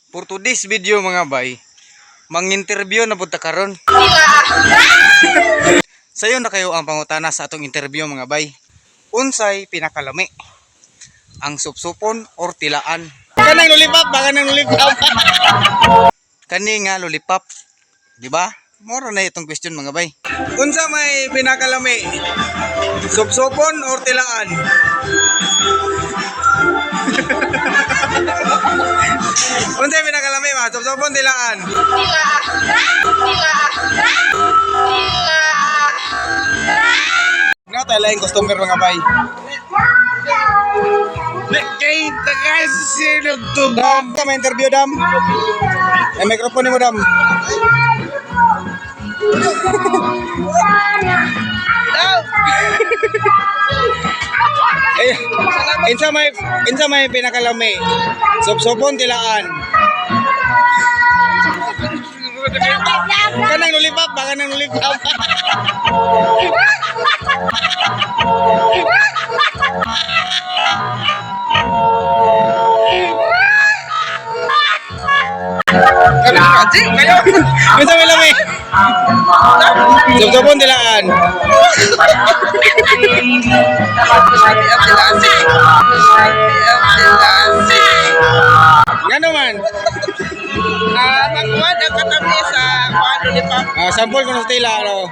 For today's video mga bay, mang-interview na punta karon. Sayo na kayo ang pangutana sa atong interview mga bay. Unsay pinakalami? Ang supsupon or tilaan? Kanang lollipop ba? Kanang lollipop. Kani nga lollipop. Di ba? Moro na itong question mga bay. Unsa may pinakalami? Supsupon or tilaan? Unsay pinakalami ba? Supsupon tilaan? Nga tayo lang customer mga bay. Nakita kasi nagtubam. Ka may interview dam. May microphone mo dam. Eh, insa may pinakalami. Supsupon tilaan. Kanang lollipop ba? Kanang lollipop. Insa may lami. Supsupon tilaan. Ngano man? Magkuhan ang katabi sa paano ni Pam. Sampol ko sa tila ano.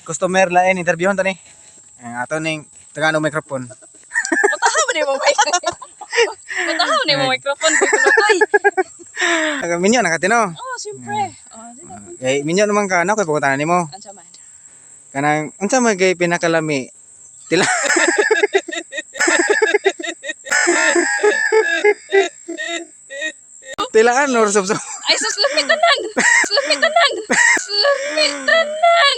Customer lain interviewon tani. Ato ning tagano microphone. Matahaw ni mo microphone. Matahaw ni mo microphone koy. Minyo na katino. Oh, siyempre. Eh minyo naman ka na koy pagutanan nimo. Ansa man? Kanang unsa may gay pinakalami? Tila. Tilaan or supsup. Ay sus lamig tanan. Lamig tanan. Lamig tanan.